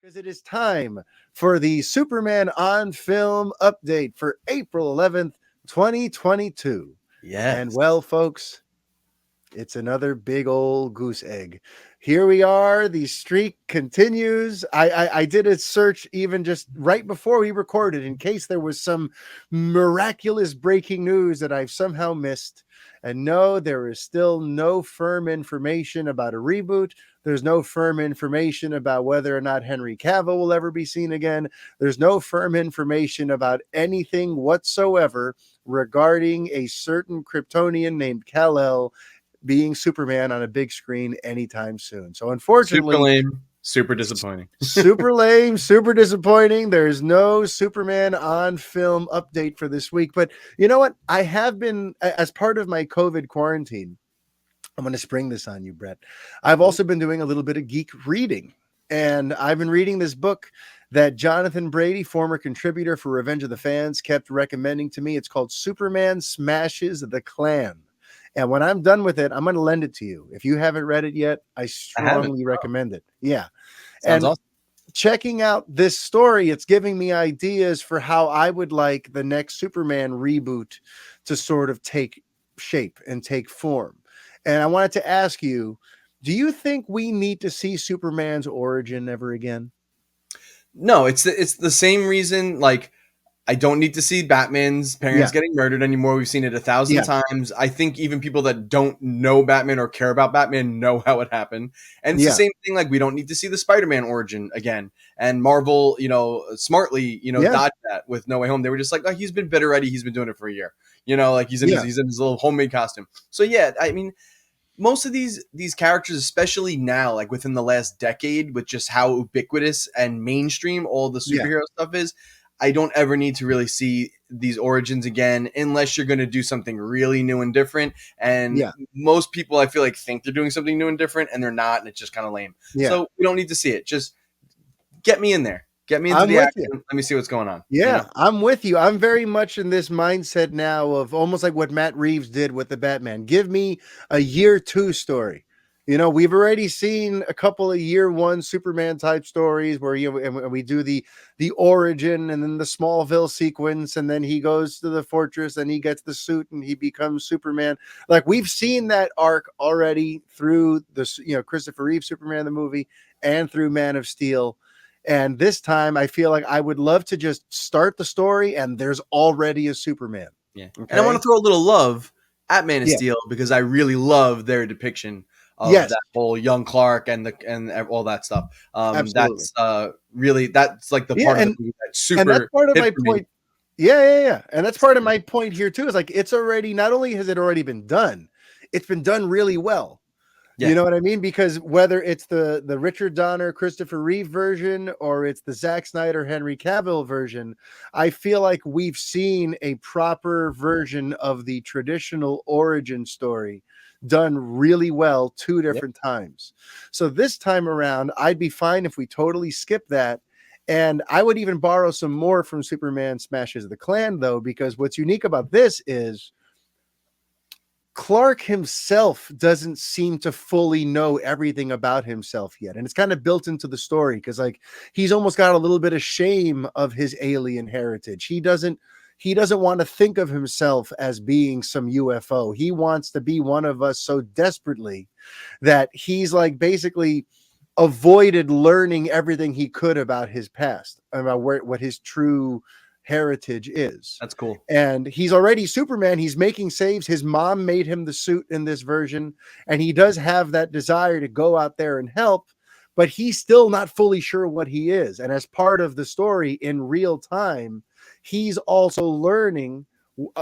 because it is time for the Superman on film update for April 11th, 2022. And Yes. well, folks, it's another big old goose egg. Here we are. The streak continues. I did a search even just right before we recorded in case there was some miraculous breaking news that I've somehow missed. And no, there is still no firm information about a reboot. There's no firm information about whether or not Henry Cavill will ever be seen again. There's no firm information about anything whatsoever regarding a certain Kryptonian named Kal-El being Superman on a big screen anytime soon. So Super unfortunately, lame. Super disappointing. super lame, super disappointing. There's no Superman on film update for this week. But you know what? I have been, as part of my COVID quarantine, I'm going to spring this on you, Brett. I've also been doing a little bit of geek reading. And I've been reading this book that Jonathan Brady, former contributor for Revenge of the Fans, kept recommending to me. It's called Superman Smashes the Klan. And when I'm done with it, I'm going to lend it to you. If you haven't read it yet, I I haven't. strongly recommend it. Yeah. Sounds And awesome. checking out this story, it's giving me ideas for how I would like the next Superman reboot to sort of take shape and take form. And I wanted to ask you, do you think we need to see Superman's origin ever again? No, it's the same reason. Like, I don't need to see Batman's Yeah. parents getting murdered anymore. We've seen it 1,000 Yeah. times. I think even people that don't know Batman or care about Batman know how it happened. And it's the Yeah. same thing. Like, we don't need to see the Spider-Man origin again. And Marvel, smartly, Yeah. dodged that with No Way Home. They were just like, oh, he's been bit already. He's been doing it for a year. Like Yeah. he's in his little homemade costume. So yeah, I mean, most of these characters, especially now, like within the last decade, with just how ubiquitous and mainstream all the Yeah. superhero stuff is, I don't ever need to really see these origins again unless you're going to do something really new and different. And Yeah. most people, I feel like, think they're doing something new and different, and they're not, and it's just kind of lame. Yeah. So we don't need to see it. Just get me in there. Get me into I'm the with action. you. Let me see what's going on. Yeah, I'm with you. I'm very much in this mindset now of almost like what Matt Reeves did with the Batman. Give me a year two story. We've already seen a couple of year one Superman type stories where and we do the origin and then the Smallville sequence, and then he goes to the fortress and he gets the suit and he becomes Superman. Like we've seen that arc already through the Christopher Reeve Superman the movie and through Man of Steel. And this time, I feel like I would love to just start the story, and there's already a Superman. Yeah. And I want Okay. to throw a little love at Man of Yeah. Steel because I really love their depiction of Yes. that whole young Clark and all that stuff. Absolutely. That's really that's like the Yeah, part of the movie that's and that's super part of hit my for me. point. Yeah, yeah, yeah. And that's part of my point here too. Is like it's already not only has it already been done, it's been done really well. You Yeah. know what I mean? Because whether it's the Richard Donner, Christopher Reeve version, or it's the Zack Snyder, Henry Cavill version, I feel like we've seen a proper version of the traditional origin story done really well two Yep. different times. So this time around, I'd be fine if we totally skip that. And I would even borrow some more from Superman Smashes the Klan, though, because what's unique about this is Clark himself doesn't seem to fully know everything about himself yet. And it's kind of built into the story because like he's almost got a little bit of shame of his alien heritage. He doesn't want to think of himself as being some UFO. He wants to be one of us so desperately that he's like basically avoided learning everything he could about his past, about what his true heritage is. That's cool. And he's already Superman. He's making saves. His mom made him the suit in this version. And he does have that desire to go out there and help, but he's still not fully sure what he is. And as part of the story in real time, he's also learning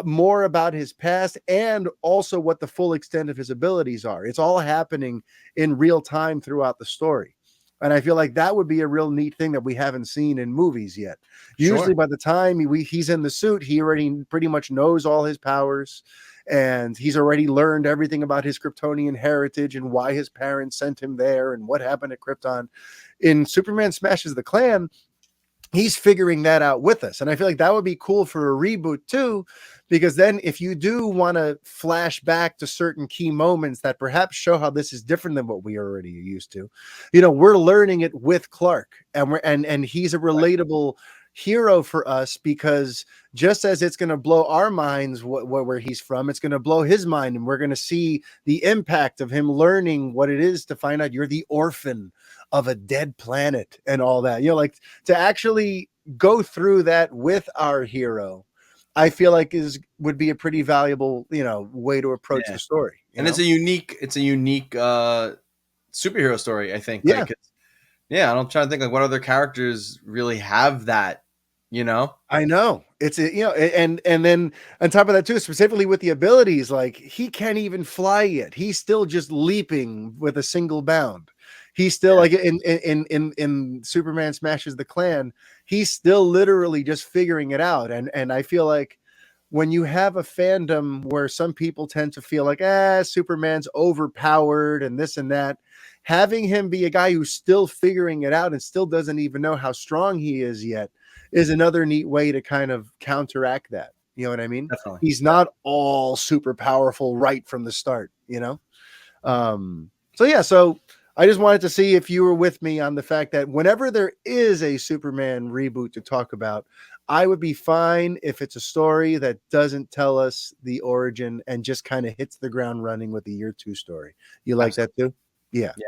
more about his past and also what the full extent of his abilities are. It's all happening in real time throughout the story. And I feel like that would be a real neat thing that we haven't seen in movies yet. Usually Sure. by the time he's in the suit, he already pretty much knows all his powers and he's already learned everything about his Kryptonian heritage and why his parents sent him there and what happened at Krypton. In Superman Smashes the Klan, he's figuring that out with us. And I feel like that would be cool for a reboot too, because then if you do want to flash back to certain key moments that perhaps show how this is different than what we already used to, we're learning it with Clark, and and he's a Right. relatable hero for us, because just as it's going to blow our minds where he's from, it's going to blow his mind, and we're going to see the impact of him learning what it is to find out you're the orphan of a dead planet and all that. Like, to actually go through that with our hero, I feel like would be a pretty valuable, way to approach Yeah. the story. And it's a unique superhero story, I think. Yeah, Like, yeah, I don't try to think like what other characters really have that, you know? I know. It's and then on top of that too, specifically with the abilities, like, he can't even fly yet. He's still just leaping with a single bound. He's still Yeah. like in Superman Smashes the Clan, he's still literally just figuring it out. And I feel like when you have a fandom where some people tend to feel like, Superman's overpowered and this and that, having him be a guy who's still figuring it out and still doesn't even know how strong he is yet is another neat way to kind of counteract that. You know what I mean? Definitely. He's not all super powerful right from the start. So yeah, so I just wanted to see if you were with me on the fact that whenever there is a Superman reboot to talk about, I would be fine if it's a story that doesn't tell us the origin and just kind of hits the ground running with the year 2 story. You like that Absolutely. too? Yeah. Yeah.